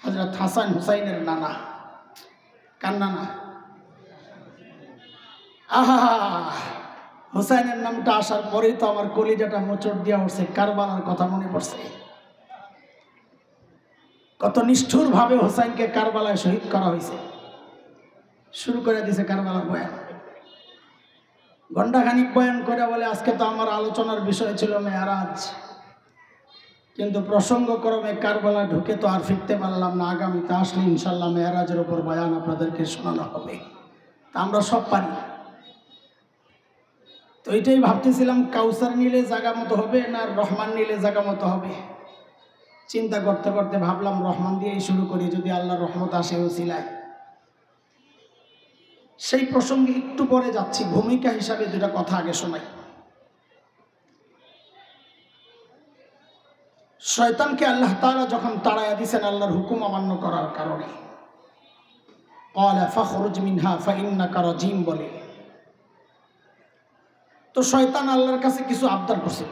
হযরত হাসান হুসাইনের নানা। কার নানা? আহা, হুসাইনের নামটা আসার পরেই তো আমার কলিজাটা মোচড় দিয়া উঠছে, কারবালার কথা মনে পড়ছে। কত নিষ্ঠুর ভাবে হুসাইনকে কারবালায় শহীদ করা হয়েছে। শুরু করে দিয়েছে কারবালার বয়ান, ঘণ্টাখানিক বয়ান করে বলে আজকে তো আমার আলোচনার বিষয় ছিল মেরাজ, কিন্তু প্রসঙ্গক্রমে কারবালা ঢুকে তো আর ফিরতে পারলাম না। আগামীতে আসলে ইনশাল্লাহ মেরাজের উপর বয়ান আপনাদেরকে শোনানো হবে। তা আমরা সব পারি, তো এটাই ভাবতেছিলাম কাউসার নিলে জায়গা মতো হবে না রহমান নিলে জায়গা মতো হবে। চিন্তা করতে করতে ভাবলাম রহমান দিয়েই শুরু করি, যদি আল্লাহর রহমত আসে ওসিলায়। সেই প্রসঙ্গে একটু পরে যাচ্ছি, ভূমিকা হিসাবে দুটা কথা আগে শোনাই। শয়তানকে আল্লাহ তাআলা যখন তাড়াইয়া দিয়েছেন আল্লাহর হুকুম অমান্য করার কারণে, ক্বালা ফাখরুজ মিনহা ফাইন্নাকা রাজিম বলে, তো শয়তান আল্লাহর কাছে কিছু আবদার করছিল।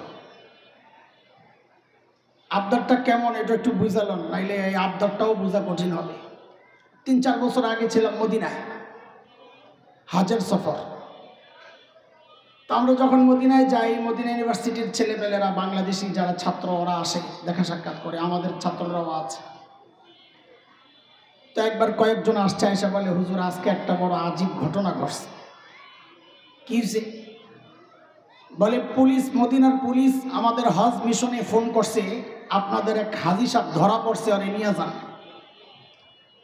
আবদারটা কেমন এটা একটু বুঝালাম, নাইলে এই আবদারটাও বোঝা কঠিন হবে। 3-4 বছর আগে ছিলাম মদিনায়, হজের সফর। তো আমরা যখন মদিনায় যাই, মদিনা ইউনিভার্সিটির ছেলেপেলেরা, বাংলাদেশি যারা ছাত্র, ওরা আসে দেখা সাক্ষাৎ করে, আমাদের ছাত্ররাও আছে। তো একবার কয়েকজন আসছে, এসে বলে হুজুর আজকে একটা বড় আজীব ঘটনা ঘটছে। কি হয়েছে? বলে পুলিশ, মদিনার পুলিশ আমাদের হজ মিশনে ফোন করছে, আপনাদের এক হাজী সাহেব ধরা পড়ছে, আর নিয়ে যান।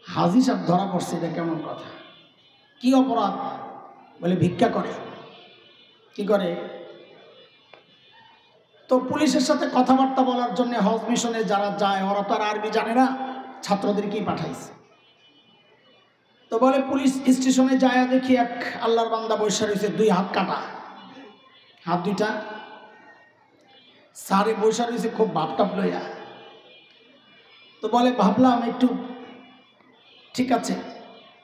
হাজী সাহেব ধরা পড়ছে, এটা কেমন কথা? কি অপরাধ? বলে ভিক্ষা করে। কি করে? তো পুলিশের সাথে কথাবার্তা বলার জন্য হজ মিশনে যারা যায়, ওরা তো আর আরবি জানে না, ছাত্রদেরকেই পাঠাইছে। তো বলে পুলিশ স্টেশনে যায়, দেখি এক আল্লাহর বান্দা বসে রয়েছে, 2 হাত কাটা, হাত 2টা সারে বসে রয়েছে, খুব ভাবটাপ লইয়া। তো বলে ভাবলাম একটু ঠিক আছে,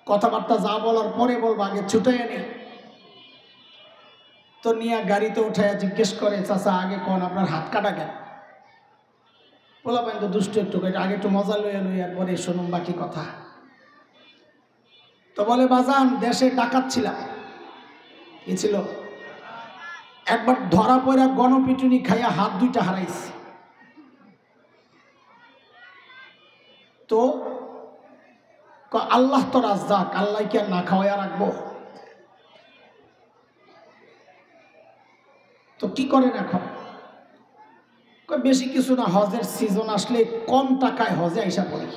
কথাবার্তা যা বলার পরে বলবো, আগে ছুটাইয়া নেই। তো নিয়ে গাড়িতে উঠাইয়া জিজ্ঞেস করে, চাচা আগে কোন আপনার হাত কাটা কেন? বলবেন তো দুষ্ট একটু, আগে একটু মজা লইয়া লইয়ার পরে শুনুন বাকি কথা। তো বলে বাজান, দেশে ডাকাত ছিলাম। কি ছিল? একবার ধরা পড়া গণপিটুনি খাইয়া হাত 2টা হারাইছি। তো আল্লাহ তো রাজ্জাক, আল্লাহ কি আর না খাওয়াইয়া রাখবো? তো কি করেন এখন? বেশি কিছু না, হজের সিজন আসলে কম টাকায় হজে আইসা পড়ি,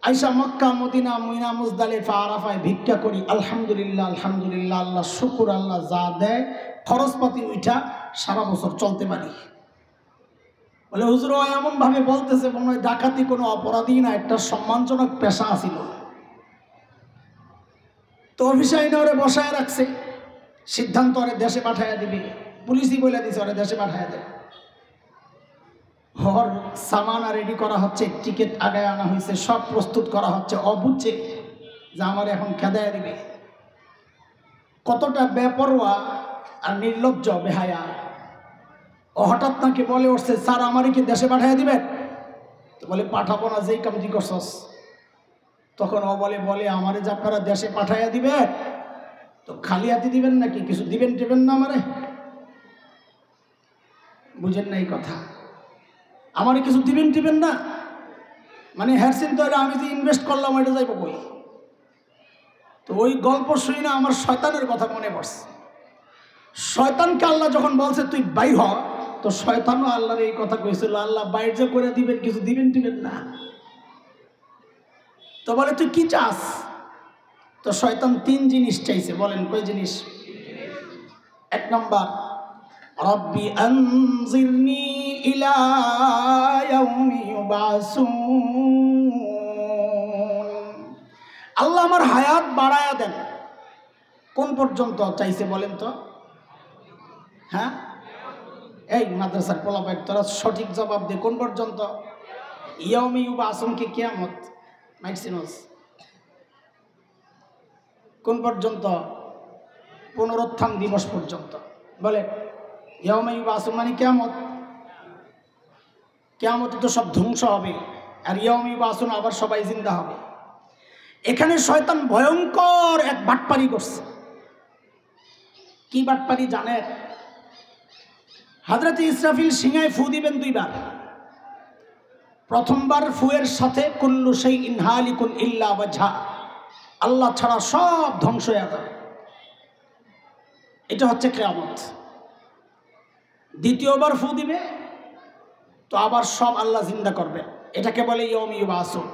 আইসা মক্কা মদিনা মিনা মুজদালিফা আরাফায় ভিক্ষা করি। আলহামদুলিল্লাহ আলহামদুলিল্লাহ, আল্লাহ শুকুর, আল্লাহ যা দেয় খরচপাতি উঠা সারা বছর চলতে পারি। বলে হুজুর এমন ভাবে বলতেছে মনে হয় ডাকাতি কোনো অপরাধী না, একটা সম্মানজনক পেশা ছিল। তো অফিস আইনে ওরে বসায় রাখছে, সিদ্ধান্ত ওরে দেশে পাঠাইয়া দিবে। পুলিশই বলে দিছে ওরে দেশে পাঠাইয়া দেবে। হর সামানা রেডি করা হচ্ছে, টিকিট আগায় আনা হয়েছে, সব প্রস্তুত করা হচ্ছে। অবুঝছে যে আমার এখন খেদাইয়া দিবে। কতটা বেপরোয়া আর নির্লজ্জ বেহায়া। ও হঠাৎ নাকি বলে উঠছে, স্যার আমারই কি দেশে পাঠাইয়া দিবেন? তো বলে পাঠাবো না, যেই কামটি করছস। তখন ও বলে আমারে যে আপনারা দেশে পাঠাইয়া দিবেন, তো খালি হাতে দিবেন নাকি, কিছু দিবেন টিবেন না আমারে? বুঝেন না এই কথা? আমারে কিছু দিবেন টিবেন না মানে হ্যারসিন তো আমি যে ইনভেস্ট করলাম ওইটা যাইব কই? তো ওই গল্প শুই না আমার শয়তানের কথা মনে পড়ছে। শয়তানকে আল্লাহ যখন বলছে তুই বাইর হ, তো শয়তানও আল্লাহর এই কথা কইছিল, আল্লাহ বাইর যে করে দিবেন, কিছু দিবেন টিবেন না। তো বলে তুই কি চাস? তো শয়তান 3 জিনিস চাইছে। বলেন কই জিনিস? 1 নম্বর, রব্বি আনজিরনি ইলা ইয়াউমি ইউবাসুন, আল্লাহ আমার হায়াত বাড়ায়া দেন। কোন পর্যন্ত চাইছে বলেন তো? হ্যাঁ, এই মাদ্রাসার পোলাপাইন তোরা সঠিক জবাব দে, কোন পর্যন্ত? ইয়াউমি ইউবাসুন কি কিয়ামত? মাইকসিনোস কোন পর্যন্ত? পুনরুত্থান দিবস পর্যন্ত। বলে ইয়াউমি ইউবাসুন মানে কিয়ামত। কিয়ামতে তো সব ধ্বংস হবে, আর ইয়াউম ইউবাসুন আবার সবাই জিন্দা হবে। এখানে শয়তান ভয়ঙ্কর এক বাটপারি করছে। কি বাটপারি জানেন? হযরত ইসরাফিল সিংহায় ফু দিবেন দুইবার। প্রথমবার ফুয়ের সাথে কুল্লু শাইইন হালিকুন ইল্লা ওয়াজহা, আল্লাহ ছাড়া সব ধ্বংস হয়ে যাবে। এটা হচ্ছে কিয়ামত। দ্বিতীয়বার ফু দিবে তো আবার সব আল্লাহ জিন্দা করবে, এটাকে বলে ইয়াউম ইউবাসুন।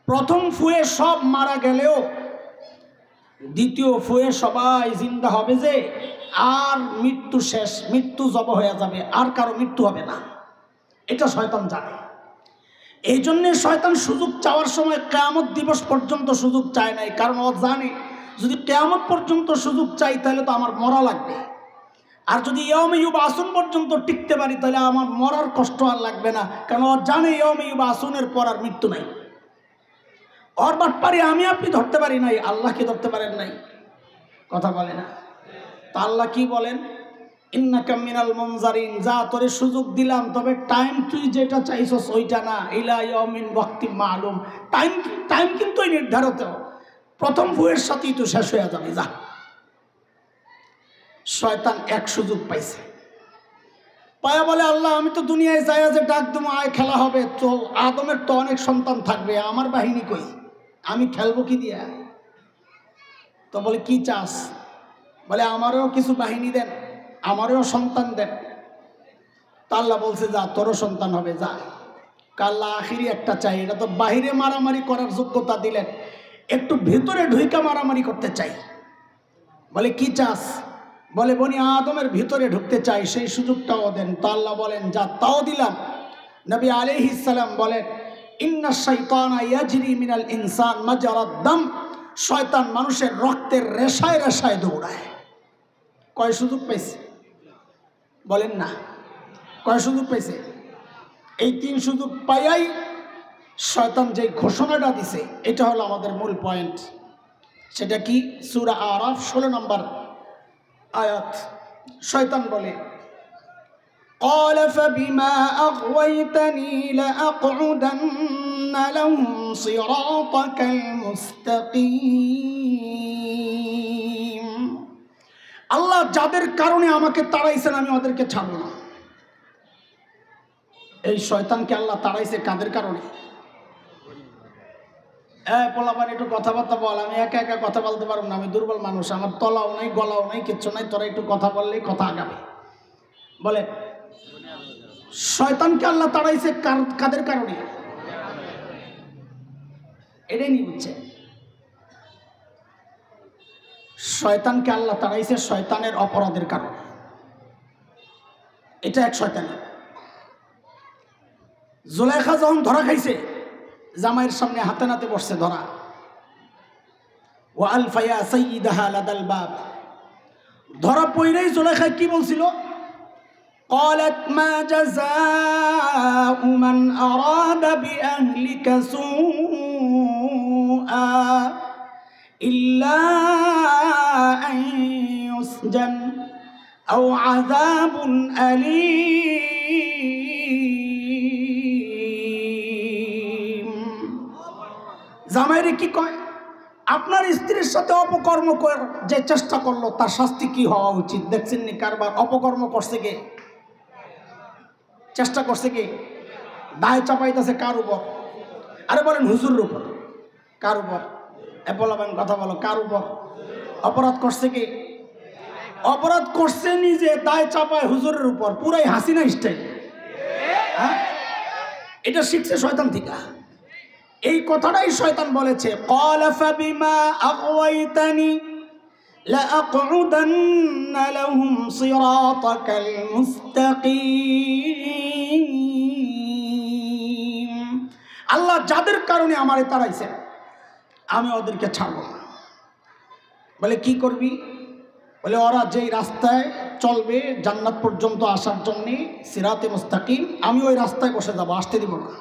প্রথম ফুয়ে সব মারা গেলেও দ্বিতীয় ফুয়ে সবাই জিন্দা হবে, যে আর মৃত্যু শেষ, মৃত্যু জব হয়ে যাবে, আর কারো মৃত্যু হবে না। এটা শয়তান জানে। এই জন্যে শয়তান সুযোগ চাওয়ার সময় কিয়ামত দিবস পর্যন্ত সুযোগ চায় নাই, কারণ ও জানে যদি কিয়ামত পর্যন্ত সুযোগ চাই তাহলে তো আমার মরা লাগবে, আর যদি ইয়াউম ইউবাসুন পর্যন্ত টিকতে পারি তাহলে আমার মরার কষ্ট আর লাগবে না, কারণ ও জানে ইয়াউম ইউবাসুনের পর আর মৃত্যু নাই। ওর বাটপারি আমি আপনি ধরতে পারি নাই, আল্লাহকে ধরতে পারেন নাই। কথা বলে না? তা আল্লাহ কি বলেন? ইন্নাকা মিনাল মুনজারিন, যা তোরে সুযোগ দিলাম, তবে টাইম তুই যেটা চাইছস ওইটা না, ইলা ইয়াউমিন ওয়াক্তিন মালুম, টাইম কিন্তু নির্ধারিত, প্রথম ফুয়ের সাথেই তো শেষ হয়ে যাবে, যা। শয়তান এক সুযোগ পাইছে, পায়া বলে আল্লাহ আমি তো দুনিয়ায় যাই যে ডাক দেবো, আয় খেলা হবে, তো আদমের তো অনেক সন্তান থাকবে, আমার বাহিনী কই, আমি খেলবো কি দিয়া? তো বলে কি চাস? বলে আমারও কিছু বাহিনী দেন, আমারও সন্তান দেন। তা আল্লাহ বলছে যা, তোরও সন্তান হবে, যা। কাল্লা আখিরি একটা চাই, এটা তো বাহিরে মারামারি করার যোগ্যতা দিলেন, একটু ভেতরে ঢুইকা মারামারি করতে চাই। বলে কি চাস? বলে বনি আদমের ভিতরে ঢুকতে চাই, সেই সুযোগটাও দেন। তো আল্লাহ বলেন যা, তাও দিলাম। নবী আলাইহিস সালাম বলেন ইন্না শাইতানা ইয়াজরি মিনাল ইনসান মাজারাদ দাম, শয়তান মানুষের রক্তের রেশায় রেশায় দৌড়ায়। কয় সুযোগ পাইছে? বলেন না, কয় সুযোগ পাইছে? এই 3 সুযোগ পাইয়াই শয়তান যে ঘোষণাটা দিছে, এটা হলো আমাদের মূল পয়েন্ট। সেটা কি? সূরা আরাফ 16 নম্বর আয়াত। শয়তান বলে قال فبما أغويتني لأقعدن لهم صراطك المستقيم, আল্লাহ যাদের কারণে আমাকে তাড়াইছেন আমি ওদেরকে ছাড়ব না। এই শয়তানকে আল্লাহ তাড়াইছে কাদের কারণে? পোলাপান একটু কথাবার্তা বল, আমি একা একা কথা বলতে পারবো না, আমি দুর্বল মানুষ, আমার তলাও নাই গলাও নাই কিচ্ছু নাই, তোরা একটু কথা বললেই কথা আগাবে। বলে শয়তানকে আল্লাহ তাড়াইছে কাদের কারণে? এটাই নি বুঝছে। শয়তানকে আল্লাহ তাড়াইছে শয়তানের অপরাধের কারণে। এটা এক শয়তানি। জুলাইখা যখন ধরা খাইছে, জামাইয়ের সামনে হাতে নাতে বসছে ধরা, ওয়া আলফায়া সাইয়্যিদাহা লাদাল বাব, ধরা পইরেই জুলাইখা কি বলছিল? قالت ما جزاء من أراد بأهلك سوءا إلا أن يسجن أو عذاب أليم। জামাইরে কি কয়? আপনার স্ত্রীর সাথে অপকর্ম করার যে চেষ্টা করলো তার শাস্তি কি হওয়া উচিত? দেখছেন নি কারবার অপকর্ম করছে কে? চেষ্টা করছে কে? দায় চাপাইতেছে কার উপর? আরে বলেন হুজুরের উপর। কার উপর? বলবেন কথা বলো, কার উপর? অপরাধ করছে কে? অপরাধ করছে নিজে, দায় চাপায় হুজুরের উপর, পুরাই হাসিনা স্টাইল। হ্যাঁ, এটা শিখছে শয়তান থেকে। এই কথাটাই শয়তান বলেছে, ক্বালা ফাবিমা আগওয়াইতানি لأقعدن لهم صراطك المستقيم, আল্লাহ যাদের কারণে আমারে তাড়াইছে আমি ওদেরকে ছাড়ব না। বলে কি করবি? বলে ওরা যেই রাস্তায় চলবে জান্নাত পর্যন্ত আসার জন্য, সিরাতে মুস্তাকিম, আমি ওই রাস্তায় বসে যাব, আসতে দিব না।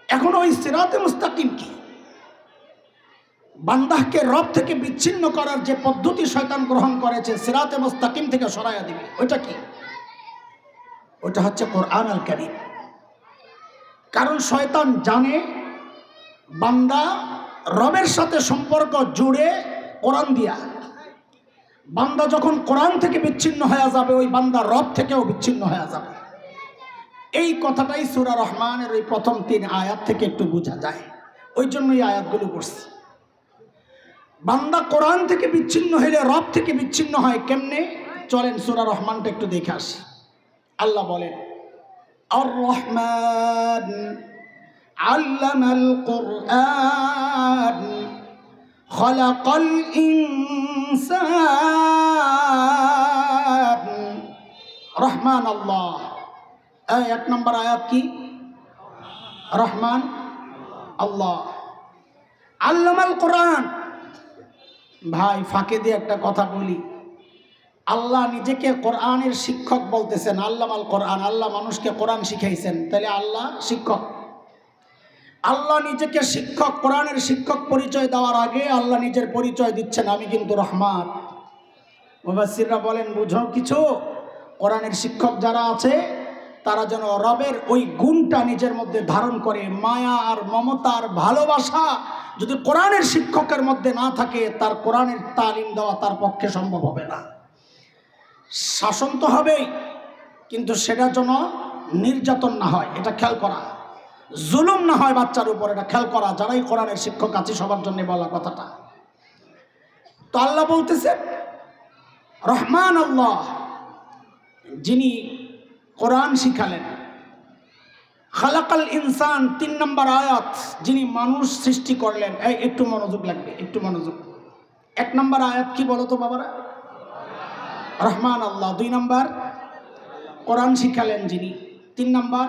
এখন ওই সিরাতে মুস্তাকিম কি? বান্দাকে রব থেকে বিচ্ছিন্ন করার যে পদ্ধতি শয়তান গ্রহণ করেছে, সিরাতে মুস্তাকিম থেকে সরাইয়া দিবে, ওইটা কি? ওটা হচ্ছে কোরআন আল কারীম। কারণ শয়তান জানে বান্দা রবের সাথে সম্পর্ক জুড়ে কোরআন দিয়া, বান্দা যখন কোরআন থেকে বিচ্ছিন্ন হয়ে যাবে ওই বান্দা রব থেকেও বিচ্ছিন্ন হয়ে যাবে। এই কথাটাই সূরা রহমানের ওই প্রথম 3 আয়াত থেকে একটু বোঝা যায়, ওই জন্য এই আয়াতগুলো পড়ছি। বান্দা কোরআন থেকে বিচ্ছিন্ন হইলে রব থেকে বিচ্ছিন্ন হয় কেমনে? চলেন সূরা রহমানটা একটু দেখে আসি। আল্লাহ বলেন, আর রহমান আল্লামাল কুরআন খালাকাল ইনসান। রহমান আল্লাহ। এই 1 নম্বর আয়াত কি? রহমান আল্লাহ। আল্লামাল কোরআন। ভাই ফাঁকে দিয়ে একটা কথা বলি, আল্লাহ নিজেকে কোরআনের শিক্ষক বলতেছেন। আল্লামাল কোরআন, আল্লাহ মানুষকে কোরআন শিখাইছেন, তাহলে আল্লাহ শিক্ষক। আল্লাহ নিজেকে শিক্ষক, কোরআনের শিক্ষক পরিচয় দেওয়ার আগে আল্লাহ নিজের পরিচয় দিচ্ছেন, আমি কিন্তু রহমান। মুফাসসিররা বলেন, বুঝো কিছু, কোরআনের শিক্ষক যারা আছে তারা যেন রবের ওই গুণটা নিজের মধ্যে ধারণ করে। মায়া আর মমতা আর ভালোবাসা যদি কোরআনের শিক্ষকের মধ্যে না থাকে, তার কোরআনের তালিম দেওয়া তার পক্ষে সম্ভব হবে না। শাসন তো হবেই, কিন্তু সেটা যেন নির্যাতন না হয়, এটা খেয়াল করা। জুলুম না হয় বাচ্চার উপর, এটা খেয়াল করা। যারাই কোরআনের শিক্ষক আছে সবার জন্য বলা কথাটা। তো আল্লাহ বলতেছেন রহমান আল্লাহ, যিনি কোরআন শিখালেন। খালাকাল ইনসান 3 নম্বর আয়াত, যিনি মানুষ সৃষ্টি করলেন। এই একটু মনোযোগ লাগবে, একটু মনোযোগ। 1 নম্বর আয়াত কি বলো তো বাবারা? রহমান আল্লাহ। 2 নম্বর কোরআন শিখালেন যিনি। 3 নম্বর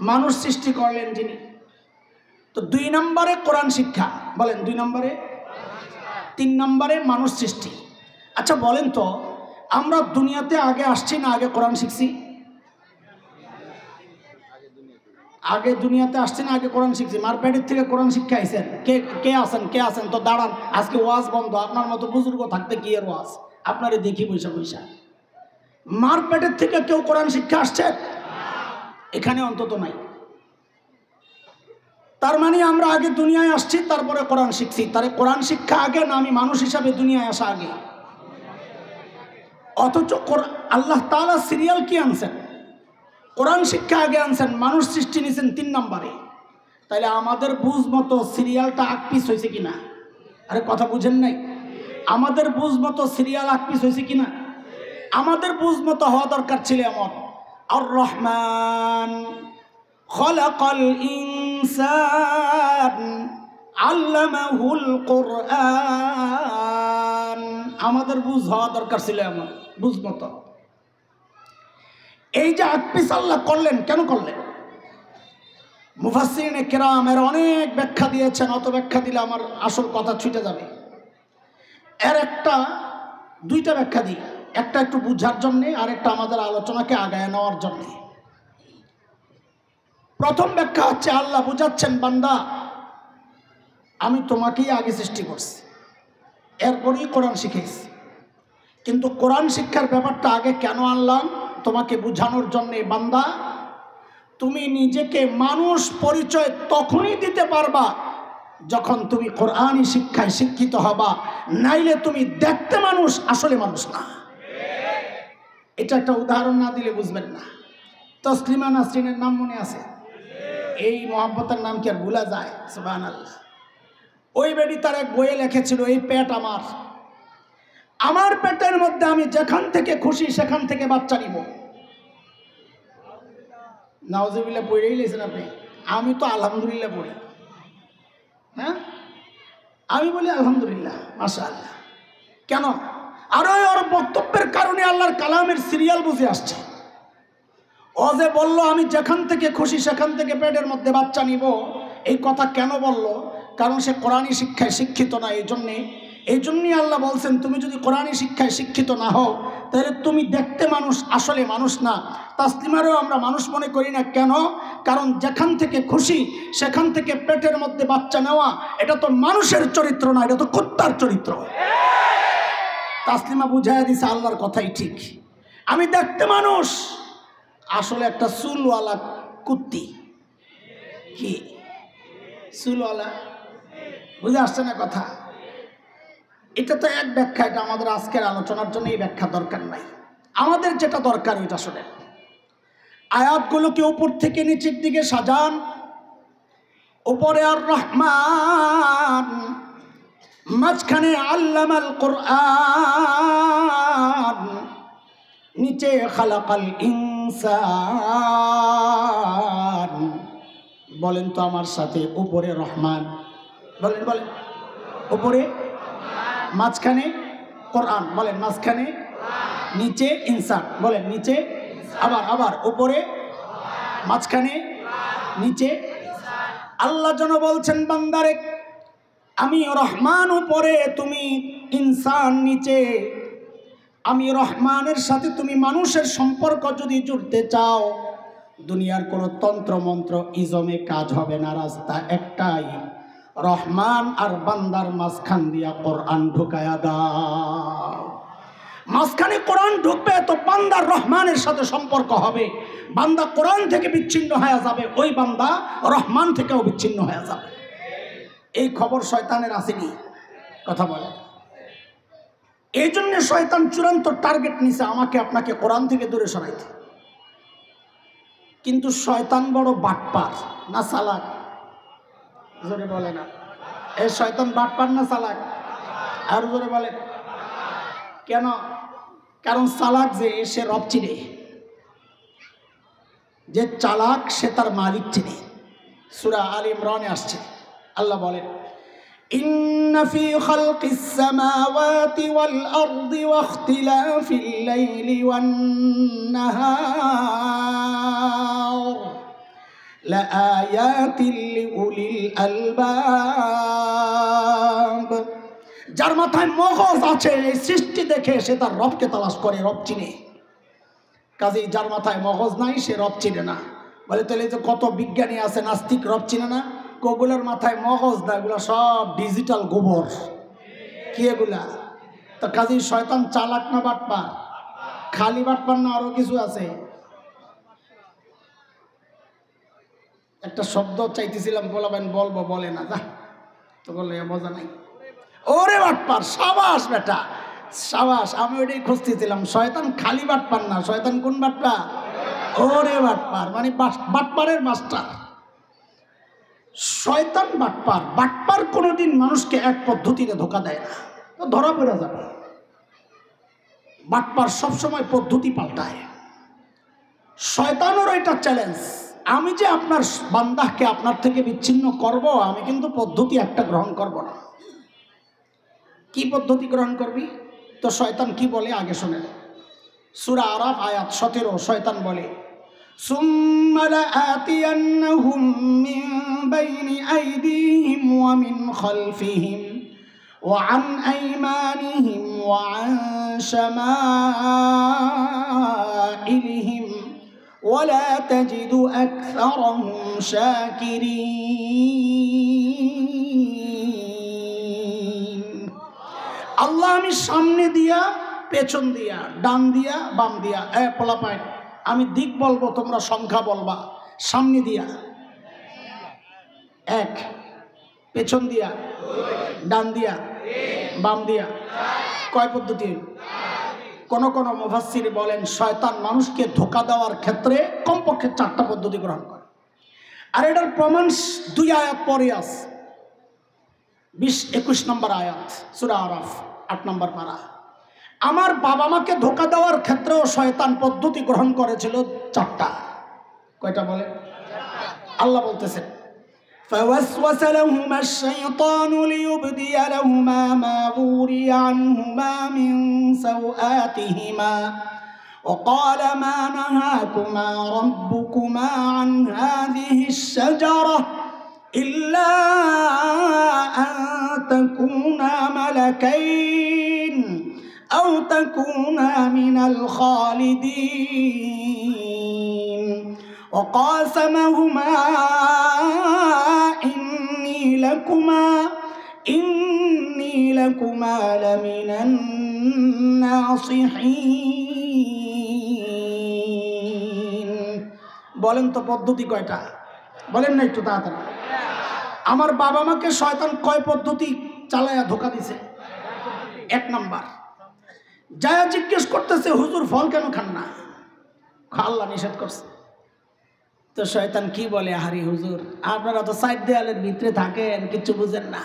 মানুষ সৃষ্টি করলেন যিনি। তো 2 নম্বরে কোরআন শিক্ষা, বলেন 2 নম্বরে। 3 নম্বরে মানুষ সৃষ্টি। আচ্ছা বলেন তো, আমরা দুনিয়াতে আগে আসছি না আগে কোরআন শিখছি? আগে দুনিয়াতে আসছি না আগে কোরআন শিখছি? মার পেটের থেকে কোরআন শিক্ষা আইছেন? কে আছেন? তো দাঁড়ান, আজকে ওয়াজ বন্ধ। আপনার মতো বুজুর্গ থাকতে কি এর ওয়াজ? আপনারে দেখি বৈশা বৈশা। মার পেটের থেকে কেউ কোরআন শিক্ষা আসছে? এখানে অন্তত নাই। তার মানে আমরা আগে দুনিয়ায় আসছি, তারপরে কোরআন শিখছি। তারে কোরআন শিক্ষা আগে না আমি মানুষ হিসাবে দুনিয়ায় আসা আগে? অথচ আল্লাহ তাআলা সিরিয়াল কি আনছেন? কোরআন শিক্ষা আগে আনছেন, মানুষ সৃষ্টি নিছেন 3 নম্বরে। তাইলে আমাদের বুঝ মতো সিরিয়ালটা আকপিস হয়েছে কিনা? আরে কথা বুঝেন নাই? আমাদের বুঝ মতো সিরিয়াল আকপিস হয়েছে কিনা? আমাদের বুঝ মতো হওয়া দরকার ছিল এমন, আর রহমান খালাকাল ইনসান আল্লামাহুল কোরআন। আমাদের বুঝ হওয়া দরকার ছিল এমন বুঝ মতো। এই যে আকপিস আল্লাহ করলেন, কেন করলেন? মুফাসসিরিনে কেরাম এর অনেক ব্যাখ্যা দিয়েছেন, অত ব্যাখ্যা দিলে আমার আসল কথা ছুটে যাবে। এর দুইটা ব্যাখ্যা দিই, একটা একটু বুঝার জন্যে, আর একটা আমাদের আলোচনাকে আগায় নেওয়ার জন্যে। প্রথম ব্যাখ্যা হচ্ছে আল্লাহ বুঝাচ্ছেন, বান্দা আমি তোমাকেই আগে সৃষ্টি করছি, এরপরেই কোরআন শিখেছি। কিন্তু কোরআন শিক্ষার ব্যাপারটা আগে কেন আনলাম? তোমাকে বুঝানোর জন্যে, বান্দা তুমি নিজেকে মানুষ পরিচয় তখনই দিতে পারবা যখন তুমি কোরআনী শিক্ষায় শিক্ষিত হবা, নাইলে তুমি দেখতে মানুষ, আসলে মানুষ না। এটা একটা উদাহরণ না দিলে বুঝবেন না। তসলিমা নাসরিনের নাম মনে আছে? এই মহাব্বতের নাম কি আর ভুলা যায়? সুবহানাল্লাহ। ওই বেটি তার এক বইয়ে লিখেছিল, এই পেট আমার পেটের মধ্যে আমি যেখান থেকে খুশি সেখান থেকে বাচ্চা নিব। নাউজুবিল্লাহ পড়েই লেছেন আপনি। আমি তো আলহামদুলিল্লাহ পড়ি। হ্যাঁ, আমি বলি আলহামদুলিল্লাহ, মাশাআল্লাহ। কেন? আর ওর বক্তব্যের কারণে আল্লাহর কালামের সিরিয়াল বুঝে আসছে। ও যে বলল আমি যেখান থেকে খুশি সেখান থেকে পেটের মধ্যে বাচ্চা নিব, এই কথা কেন বলল? কারণ সে কোরআনী শিক্ষায় শিক্ষিত না। এই জন্যই আল্লাহ বলছেন, তুমি যদি কোরআনী শিক্ষায় শিক্ষিত না হও তাহলে তুমি দেখতে মানুষ, আসলে মানুষ না। তাসলিমারও আমরা মানুষ মনে করি না। কেন? কারণ যেখান থেকে খুশি সেখান থেকে পেটের মধ্যে বাচ্চা নেওয়া, এটা তো মানুষের চরিত্র না, এটা তো কুত্তার চরিত্র। তাসলিমা বুঝাইয়া দিছে আল্লাহর কথাই ঠিক। আমি দেখতে মানুষ, আসলে একটা চুলওয়ালা কুত্তি। কি চুলওয়ালা? বুঝে আসছে না কথা? এটা তো এক ব্যাখ্যা, এটা আমাদের আজকের আলোচনার জন্য এই ব্যাখ্যা দরকার নাই। আমাদের যেটা দরকার ওইটা শোনেন। আয়াতগুলোকে উপর থেকে নিচের দিকে সাজান। উপরে আর রহমান, মাঝখানে আল্লামাল কোরআন, নিচে খালাকাল ইনসান। বলেন তো আমার সাথে, উপরে রহমান, বলেন বলেন, উপরে, মাঝখানে কোরআন, বলেন মাঝখানে, নিচে ইনসান, বলেন নিচে, আবার আবার উপরে, মাঝখানে, নিচে। আল্লাহ যেন বলছেন বান্দারে, আমি রহমান উপরে, তুমি ইনসান নিচে। আমি রহমানের সাথে তুমি মানুষের সম্পর্ক যদি জুড়তে চাও, দুনিয়ার কোনো তন্ত্র মন্ত্র ইজমে কাজ হবে না। রাস্তা একটাই, রহমান আর বান্দার মাঝখান দিয়া কোরআন ঢুকায়া দাও। মাঝখানে কোরআন ঢুকবে তো বান্দার রহমানের সাথে সম্পর্ক হবে। বান্দা কোরআন থেকে বিচ্ছিন্ন হয়ে যাবে, ওই বান্দা রহমান থেকেও বিচ্ছিন্ন হয়ে যাবে। এই খবর শয়তানের আসেনি? কথা বলে। এই জন্য শয়তান চূড়ান্ত টার্গেট নিছে আমাকে আপনাকে কোরআন থেকে দূরে সরাইতে। কিন্তু শয়তান বড় বাটপার না চালাক? জোরে বলে না। এই শয়তান বাটপার না চালাক? আর জোরে বলে। কেন? কারণ চালাক যে, সে রব চিনে। যে চালাক সে তার মালিক চিনে। সূরা আল ইমরানে আসছে, আল্লাহ বলেন, ইন্না ফি খালকিস সামাওয়াতি ওয়াল আরদি ওয়া ইখতিলাফিল লাইলি ওয়ান নাহার লাআয়াতিল লিউলিল আলবাব। যার মাথায় মগজ আছে, এই সৃষ্টি দেখে সে তার রবকে তালাশ করে, রব চিনে। কাজেই যার মাথায় মগজ নাই সে রব চিনে না। বলে তাহলে যে কত বিজ্ঞানী আছে নাস্তিক, রব চিনে না? ওগুলোর মাথায় মগজ না, এগুলো সব ডিজিটাল গোবর। কি এগুলা? তো কাজেই শয়তান চালাক না বাটপার? খালি বাটপার না, আরো কিছু আছে। একটা শব্দ চাইতেছিলাম, বলাবেন বলবো, বলে না, যা তো বললে মজা নাই। ওরে বাটপার, সাবাস বেটা, সাবাস। আমি ওইটাই খুঁজতেছিলাম। শয়তান খালি বাটপার না, শয়তান কোন বাটপার? ওরে বাটপার, মানে বাটপারের মাস্টার। শয়তান বাটপার। বাটপার কোনোদিন মানুষকে এক পদ্ধতিতে ধোকা দেয় না, তো ধরা পড়ে যাবে। বাটপার সবসময় পদ্ধতি পাল্টায়। শয়তানেরও এটা চ্যালেঞ্জ, আমি যে আপনার বান্দাকে আপনার থেকে বিচ্ছিন্ন করব, আমি কিন্তু পদ্ধতি একটা গ্রহণ করব না। কি পদ্ধতি গ্রহণ করবি? তো শয়তান কি বলে আগে শোনেন। সূরা আরাফ আয়াত 17, শয়তান বলে, সুম্মা লাআতিয়ান্নাহুম মিন বাইনি আইদিহিম ওয়া মিন খালফিহিম ওয়া আন আইমানিহিম ওয়া আন শামাইলিহিম ওয়া লা তাজিদু আকসারাহুম শাকিরিন। আল্লাহ, আমি সামনে দিয়া, পেছন দিয়া, ডান দিয়া, বাম দিয়া, পোলাপায় আমি দিক বলবো, তোমরা সংখ্যা বলবা। সামনে দিয়া 1, পেছন দিয়া, ডান দিয়া, বাম দিয়া। কয় পদ্ধতি? কোন কোন মুফাসসির বলেন শয়তান মানুষকে ধোঁকা দেওয়ার ক্ষেত্রে কমপক্ষে 4টা পদ্ধতি গ্রহণ করে। আর এটার প্রমাণ 2 আয়াত পরে আছে। 20-21 নম্বর আয়াত সূরা আরাফ 8 নম্বর পারা। আমার বাবা মাকে ধোঁকা দেওয়ার ক্ষেত্রেও শয়তান পদ্ধতি গ্রহণ করেছিল 4টা। কয়টা বলে? আল্লাহ বলতেছেন, فوسوس لهما الشيطان ليبدي لهما ما وري عنهما من سوآتهما وقال ما نهاكما ربكما عن هذه الشجرة إلا أن تكونا ملكين أو تكونا من الخالدين وقاسمهما إني لكما لمن الناصحين বলেন তো পদ্ধতি কয়টা? বলেন না একটু তাড়াতাড়ি। আমার বাবা মাকে শয়তান কয় পদ্ধতি চালায়া ধোকা দিছে? 1 নাম্বার, যায়া জিজ্ঞেস করতেছে হুজুর ফল কেন খান না? আল্লাহ নিষেধ করছে। তো শয়তান কি বলে, আহারি হুজুর আপনারা তো সাইড দেয়ালের ভিতরে থাকেন, কিছু বুঝেন না।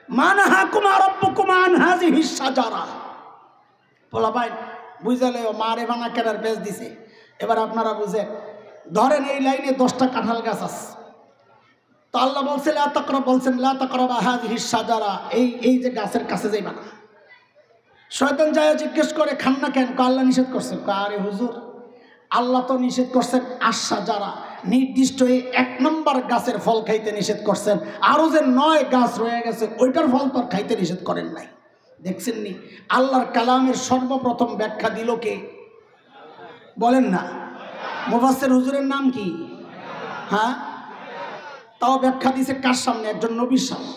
মানহাকুমা রাব্বুকুমা আন হাযিহিস শাজারা। বলা ভাই বুঝালে ও মারে বানা কেনার বেচ দিছে। এবার আপনারা বুঝেন, ধরেন এই লাইনে 10টা কাঁঠাল গাছ আছে, তো আল্লাহ বলছে লা তাকরাব, বলছেন লা তাকরাবা হাযিহিস শাজারা, এই যে গাছের কাছে যাইবা না। শয়তান যায় জিজ্ঞেস করে খান না কেন? আল্লাহ নিষেধ করছেন। আরে হুজুর আল্লাহ তো নিষেধ করছেন আশ-শাজারা, নির্দিষ্ট এই 1 নম্বর গাছের ফল খাইতে নিষেধ করছেন, আরো যে 9 গাছ রয়ে গেছে ওইটার ফল তো খাইতে নিষেধ করেন নাই। দেখছেন নি আল্লাহর কালামের সর্বপ্রথম ব্যাখ্যা দিল কে? বলেন না। মুফাসসির হুজুরের নাম কি? হ্যাঁ, তাও ব্যাখ্যা দিছে কার সামনে? একজন নবীর সামনে।